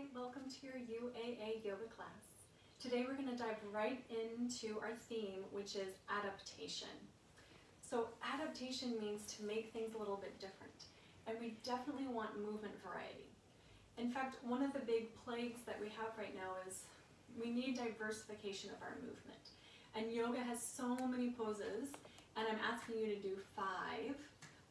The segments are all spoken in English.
Hi, welcome to your UAA yoga class. Today we're going to dive right into our theme, which is adaptation. So adaptation means to make things a little bit different, and we definitely want movement variety. In fact, one of the big plagues that we have right now is we need diversification of our movement. And yoga has so many poses, and I'm asking you to do 5.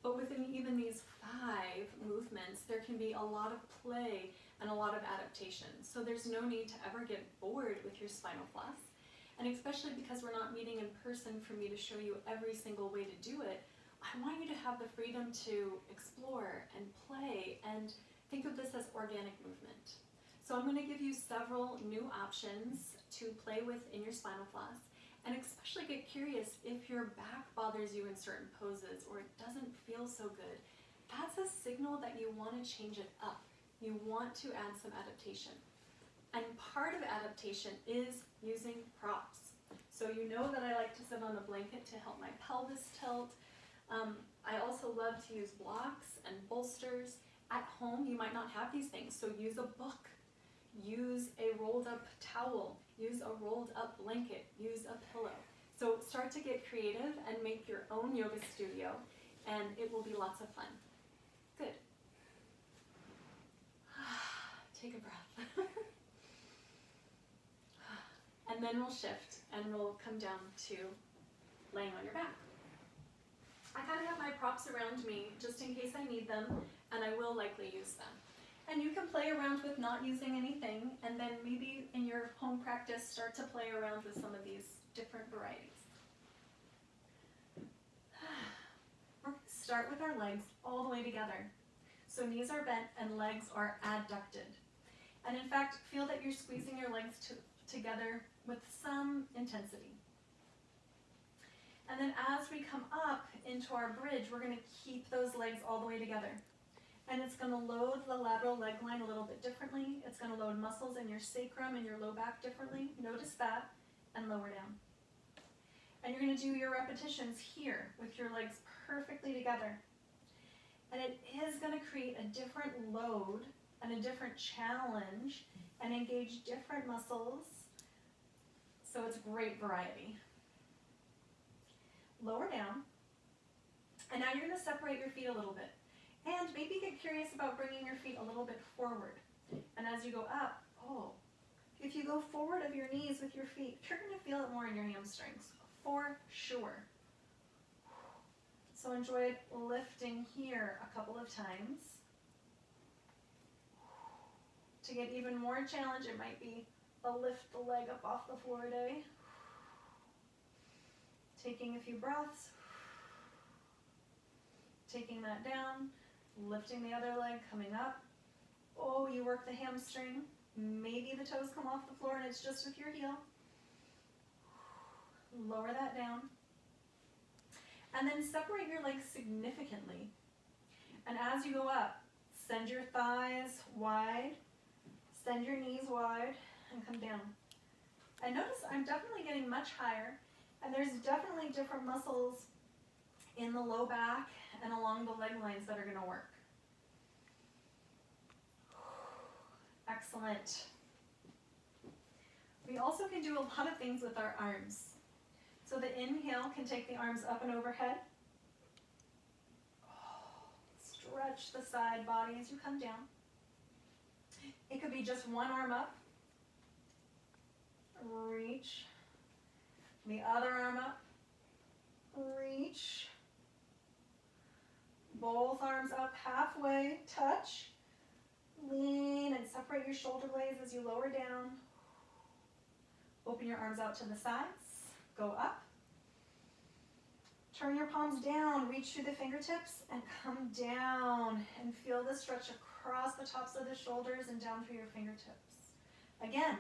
But within even these 5 movements, there can be a lot of play and a lot of adaptation. So there's no need to ever get bored with your spinal floss. And especially because we're not meeting in person for me to show you every single way to do it, I want you to have the freedom to explore and play and think of this as organic movement. So I'm going to give you several new options to play with in your spinal floss. And especially get curious if your back bothers you in certain poses or it doesn't feel so good. That's a signal that you want to change it up. You want to add some adaptation. And part of adaptation is using props. So you know that I like to sit on a blanket to help my pelvis tilt. I also love to use blocks and bolsters. At home, you might not have these things, so use a book. Use a rolled up towel, use a rolled up blanket, use a pillow. So start to get creative and make your own yoga studio, and it will be lots of fun. Good. Take a breath. And then we'll shift and we'll come down to laying on your back. I kind of have my props around me just in case I need them, and I will likely use them. And you can play around with not using anything, and then maybe in your home practice start to play around with some of these different varieties. We're going to start with our legs all the way together. So knees are bent and legs are adducted. And in fact, feel that you're squeezing your legs together with some intensity. And then as we come up into our bridge, we're going to keep those legs all the way together. And it's going to load the lateral leg line a little bit differently. It's going to load muscles in your sacrum and your low back differently. Notice that, and lower down. And you're going to do your repetitions here with your legs perfectly together. And it is going to create a different load and a different challenge and engage different muscles. So it's great variety. Lower down. And now you're going to separate your feet a little bit. And maybe get curious about bringing your feet a little bit forward. And as you go up, if you go forward of your knees with your feet, you're going to feel it more in your hamstrings, for sure. So enjoy lifting here a couple of times. To get even more challenge, it might be a lift the leg up off the floor day. Taking a few breaths. Taking that down. Lifting the other leg, coming up. Oh, you work the hamstring. Maybe the toes come off the floor and it's just with your heel. Lower that down. And then separate your legs significantly. And as you go up, send your thighs wide, send your knees wide, and come down. And notice I'm definitely getting much higher, and there's definitely different muscles in the low back and along the leg lines that are going to work. Excellent. We also can do a lot of things with our arms. So the inhale can take the arms up and overhead. Stretch the side body as you come down. It could be just one arm up. Reach. The other arm up. Reach. Both arms up halfway, touch, lean and separate your shoulder blades as you lower down. Open your arms out to the sides, go up. Turn your palms down, reach through the fingertips and come down and feel the stretch across the tops of the shoulders and down through your fingertips. Again,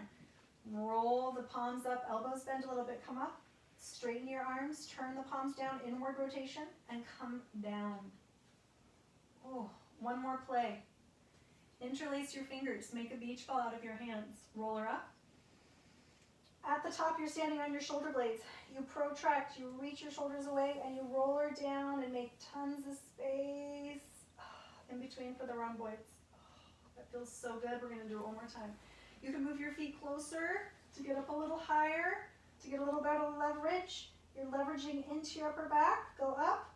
roll the palms up, elbows bend a little bit, come up. Straighten your arms, turn the palms down, inward rotation, and come down. Oh, one more play. Interlace your fingers, make a beach ball out of your hands. Roller up. At the top, you're standing on your shoulder blades. You protract, you reach your shoulders away, and you roller down and make tons of space in between for the rhomboids. That feels so good. We're gonna do it one more time. You can move your feet closer to get up a little higher, to get a little better leverage. You're leveraging into your upper back. Go up,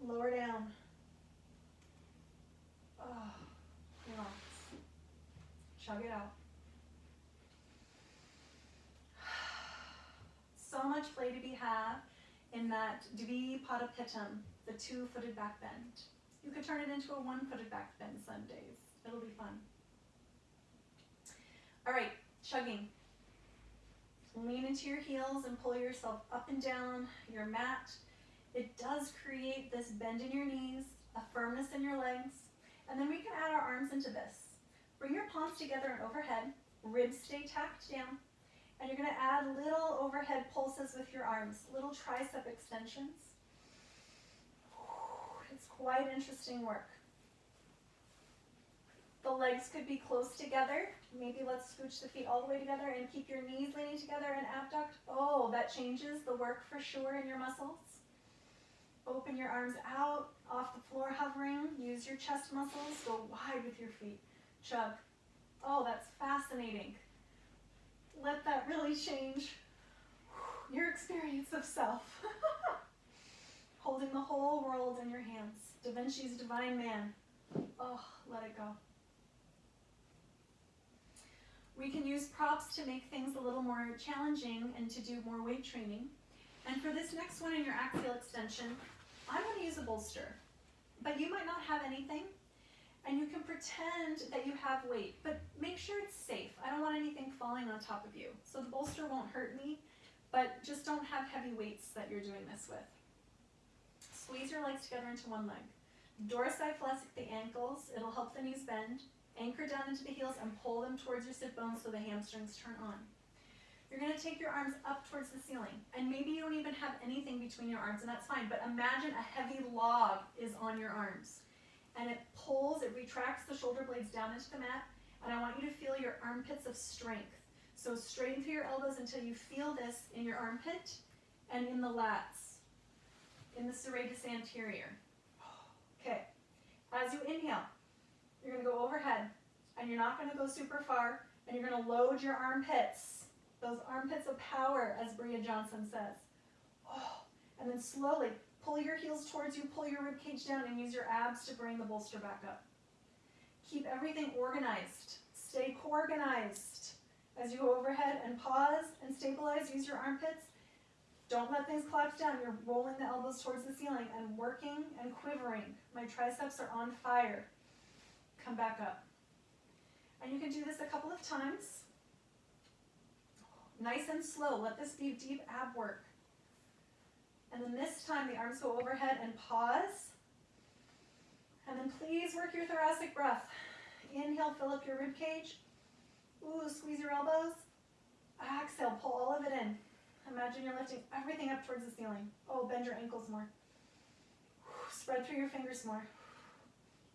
lower down. Relax. Chug it out. So much play to be had in that Dvipada-Pitam, the two-footed back bend. You could turn it into a one-footed back bend some days. It'll be fun. All right, chugging. Lean into your heels and pull yourself up and down your mat. It does create this bend in your knees, a firmness in your legs, and then we can add our arms into this. Bring your palms together and overhead, ribs stay tacked down, and you're gonna add little overhead pulses with your arms, little tricep extensions. It's quite interesting work. The legs could be close together. Maybe let's scooch the feet all the way together and keep your knees leaning together and abduct. Oh, that changes the work for sure in your muscles. Open your arms out, off the floor hovering. Use your chest muscles. Go wide with your feet. Chug. Oh, that's fascinating. Let that really change your experience of self. Holding the whole world in your hands. Da Vinci's Divine Man. Oh, let it go. We can use props to make things a little more challenging and to do more weight training. And for this next one in your axial extension, I'm going to use a bolster. But you might not have anything, and you can pretend that you have weight, but make sure it's safe. I don't want anything falling on top of you. So the bolster won't hurt me, but just don't have heavy weights that you're doing this with. Squeeze your legs together into one leg. Dorsiflexic the ankles. It'll help the knees bend. Anchor down into the heels and pull them towards your sit bones so the hamstrings turn on. You're going to take your arms up towards the ceiling, and maybe you don't even have anything between your arms, and that's fine, but imagine a heavy log is on your arms, and it pulls, it retracts the shoulder blades down into the mat, and I want you to feel your armpits of strength. So straighten through your elbows until you feel this in your armpit and in the lats, in the serratus anterior. Okay, as you inhale, you're going to go overhead, and you're not going to go super far, and you're going to load your armpits. Those armpits of power, as Bria Johnson says. Oh, and then slowly pull your heels towards you, pull your rib cage down, and use your abs to bring the bolster back up. Keep everything organized. Stay organized. As you go overhead and pause and stabilize, use your armpits. Don't let things collapse down. You're rolling the elbows towards the ceiling and working and quivering. My triceps are on fire. Come back up. And you can do this a couple of times. Nice and slow. Let this be deep ab work. And then this time the arms go overhead and pause. And then please work your thoracic breath. Inhale, fill up your rib cage. Ooh, squeeze your elbows. Exhale, pull all of it in. Imagine you're lifting everything up towards the ceiling. Oh, bend your ankles more. Spread through your fingers more.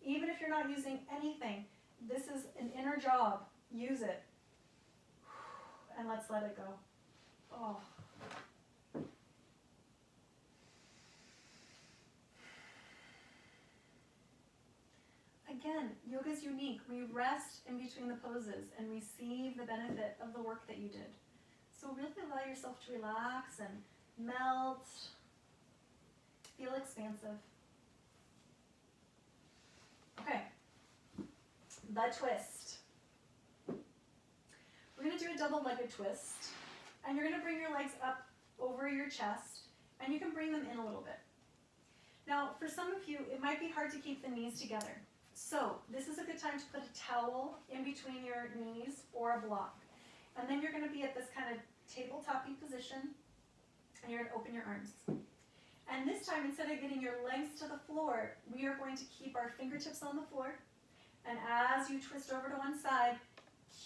Even if you're not using anything, this is an inner job. Use it. And let's let it go. Oh. Again, yoga is unique. We rest in between the poses and receive the benefit of the work that you did. So really allow yourself to relax and melt. Feel expansive. Okay. The twist. We're going to do a double-legged twist, and you're going to bring your legs up over your chest, and you can bring them in a little bit. Now, for some of you, it might be hard to keep the knees together. So this is a good time to put a towel in between your knees or a block. And then you're going to be at this kind of tabletop-y position, and you're going to open your arms. And this time, instead of getting your legs to the floor, we are going to keep our fingertips on the floor. And as you twist over to one side,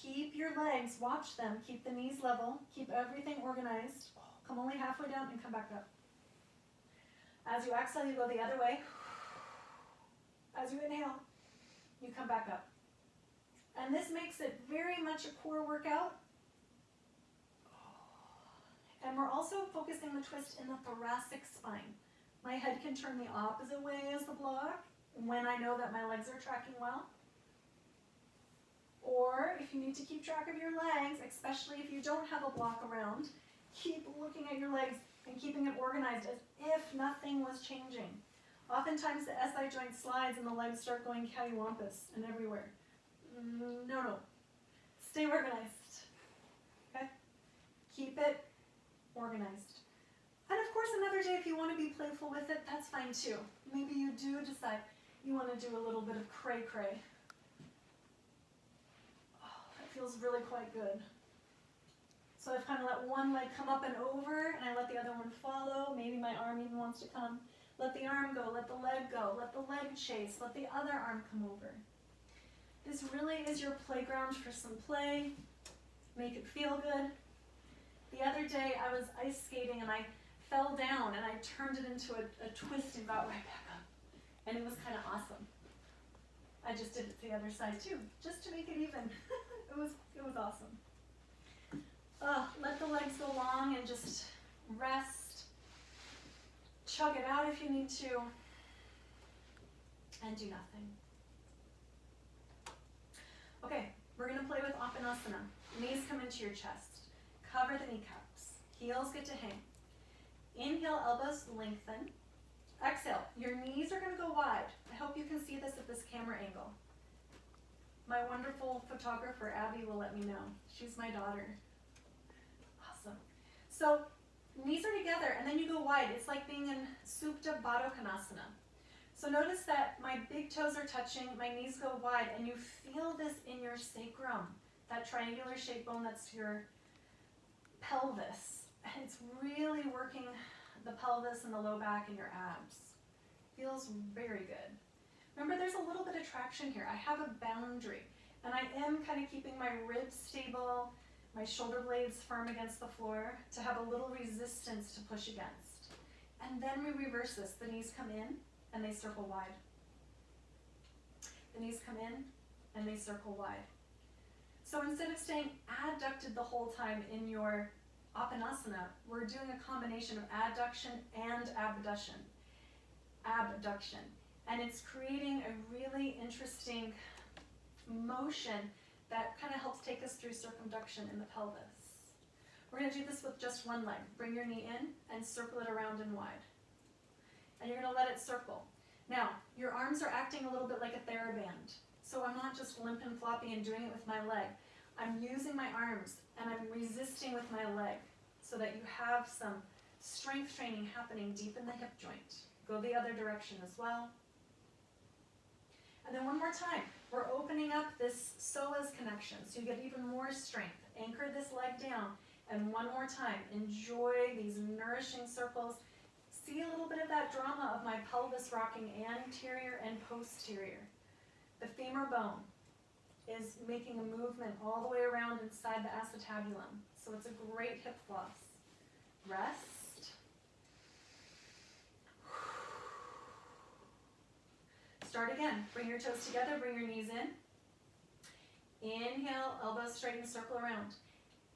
keep your legs, watch them, keep the knees level, keep everything organized. Come only halfway down and come back up. As you exhale, you go the other way. As you inhale, you come back up. And this makes it very much a core workout. And we're also focusing the twist in the thoracic spine. My head can turn the opposite way as the block when I know that my legs are tracking well. Or if you need to keep track of your legs, especially if you don't have a block around, keep looking at your legs and keeping it organized as if nothing was changing. Oftentimes the SI joint slides and the legs start going cattywampus and everywhere. No. Stay organized. Okay? Keep it organized. And of course, another day, if you want to be playful with it, that's fine too. Maybe you do decide you want to do a little bit of cray-cray. Oh, that feels really quite good. So I've kind of let one leg come up and over, and I let the other one follow. Maybe my arm even wants to come. Let the arm go, let the leg go, let the leg chase, let the other arm come over. This really is your playground for some play. Make it feel good. The other day I was ice skating and I fell down and I turned it into a twist and got right back up. And it was kind of awesome. I just did it to the other side too, just to make it even. it was awesome. Let the legs go long and just rest. Chug it out if you need to. And do nothing. Okay, we're going to play with Apanasana. Knees come into your chest. Cover the kneecaps. Heels get to hang. Inhale, elbows lengthen. Exhale, your knees are going to go wide. I hope you can see this at this camera angle. My wonderful photographer, Abby, will let me know. She's my daughter. Awesome. So, knees are together, and then you go wide. It's like being in Supta Baddha Konasana. So notice that my big toes are touching, my knees go wide, and you feel this in your sacrum, that triangular shaped bone that's your pelvis. And it's really working the pelvis and the low back and your abs. Feels very good. Remember, there's a little bit of traction here. I have a boundary, and I am kind of keeping my ribs stable, my shoulder blades firm against the floor to have a little resistance to push against. And then we reverse this. The knees come in, and they circle wide. The knees come in, and they circle wide. So instead of staying adducted the whole time in your Apanasana, we're doing a combination of adduction and abduction. Abduction. And it's creating a really interesting motion that kind of helps take us through circumduction in the pelvis. We're going to do this with just one leg. Bring your knee in and circle it around and wide. And you're going to let it circle. Now, your arms are acting a little bit like a TheraBand. So I'm not just limp and floppy and doing it with my leg. I'm using my arms and I'm resisting with my leg so that you have some strength training happening deep in the hip joint. Go the other direction as well. And then one more time, we're opening up this psoas connection so you get even more strength. Anchor this leg down, and one more time, enjoy these nourishing circles. See a little bit of that drama of my pelvis rocking anterior and posterior. The femur bone is making a movement all the way around inside the acetabulum, so it's a great hip floss. Rest. Start again. Bring your toes together, bring your knees in. Inhale, elbows straight and circle around.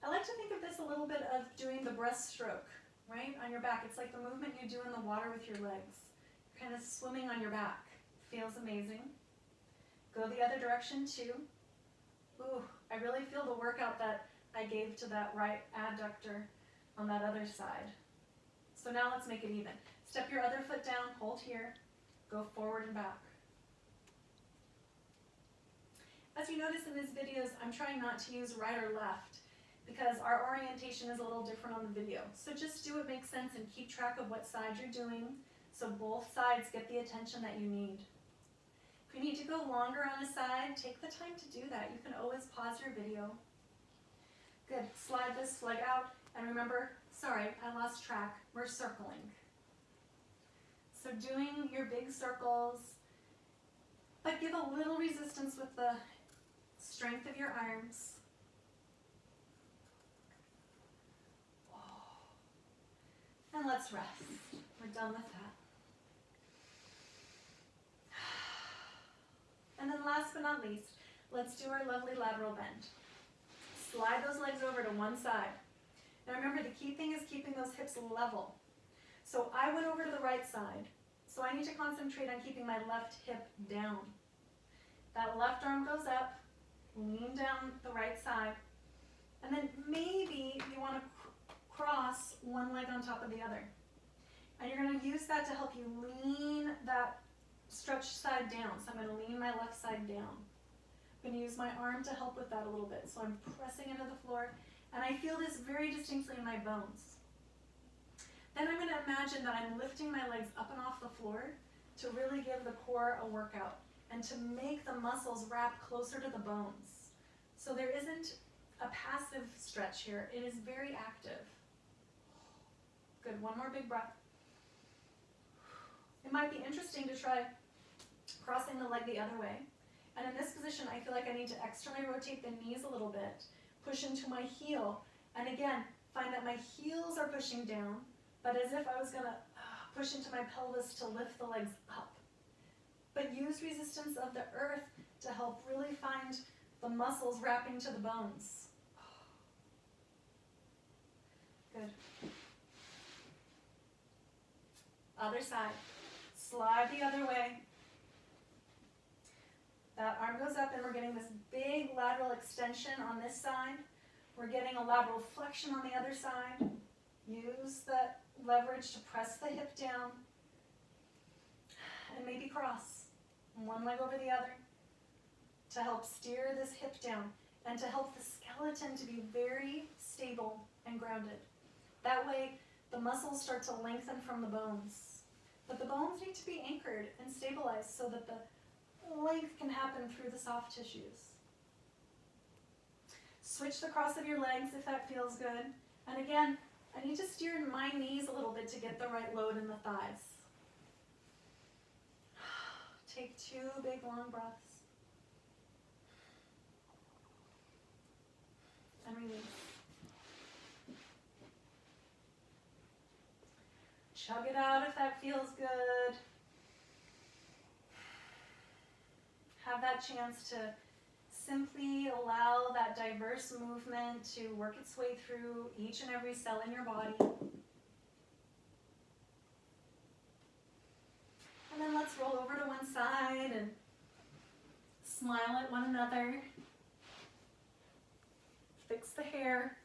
I like to think of this a little bit of doing the breaststroke, right, on your back. It's like the movement you do in the water with your legs. You're kind of swimming on your back. Feels amazing. Go the other direction too. Ooh, I really feel the workout that I gave to that right adductor on that other side. So now let's make it even. Step your other foot down, hold here, go forward and back. As you notice in these videos, I'm trying not to use right or left because our orientation is a little different on the video. So just do what makes sense and keep track of what side you're doing so both sides get the attention that you need. If you need to go longer on a side, take the time to do that. You can always pause your video. Good. Slide this leg out. And remember, sorry, I lost track. We're circling. So doing your big circles, but give a little resistance with the strength of your arms. And let's rest. We're done with that. And then last but not least, let's do our lovely lateral bend. Slide those legs over to one side. Now remember, the key thing is keeping those hips level. So I went over to the right side. So I need to concentrate on keeping my left hip down. That left arm goes up. Lean down the right side. And then maybe you want to cross one leg on top of the other. And you're going to use that to help you lean that stretched side down. So I'm going to lean my left side down. I'm going to use my arm to help with that a little bit. So I'm pressing into the floor, and I feel this very distinctly in my bones. Then I'm going to imagine that I'm lifting my legs up and off the floor to really give the core a workout and to make the muscles wrap closer to the bones. So there isn't a passive stretch here. It is very active. Good, one more big breath. It might be interesting to try crossing the leg the other way. And in this position, I feel like I need to externally rotate the knees a little bit, push into my heel, and again, find that my heels are pushing down, but as if I was gonna push into my pelvis to lift the legs up. But use resistance of the earth to help really find the muscles wrapping to the bones. Good. Other side. Slide the other way. That arm goes up and we're getting this big lateral extension on this side. We're getting a lateral flexion on the other side. Use the leverage to press the hip down. And maybe cross one leg over the other to help steer this hip down and to help the skeleton to be very stable and grounded. That way the muscles start to lengthen from the bones. But the bones need to be anchored and stabilized so that the length can happen through the soft tissues. Switch the cross of your legs if that feels good. And again, I need to steer my knees a little bit to get the right load in the thighs. Take 2 big long breaths. And release. Chug it out if that feels good. Have that chance to simply allow that diverse movement to work its way through each and every cell in your body. And then let's roll over to one side and smile at one another. Fix the hair.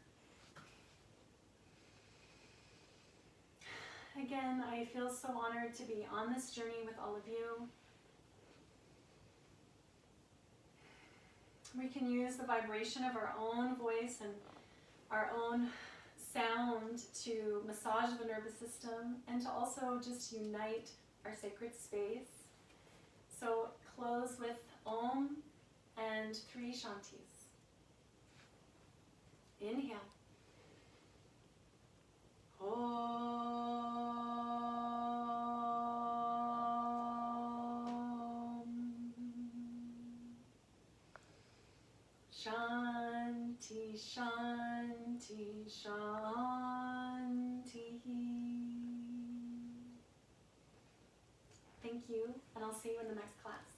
Again, I feel so honored to be on this journey with all of you. We can use the vibration of our own voice and our own sound to massage the nervous system and to also just unite our sacred space. So close with Om and 3 Shantis. Inhale. Om. Shanti, Shanti, Shanti. Thank you, and I'll see you in the next class.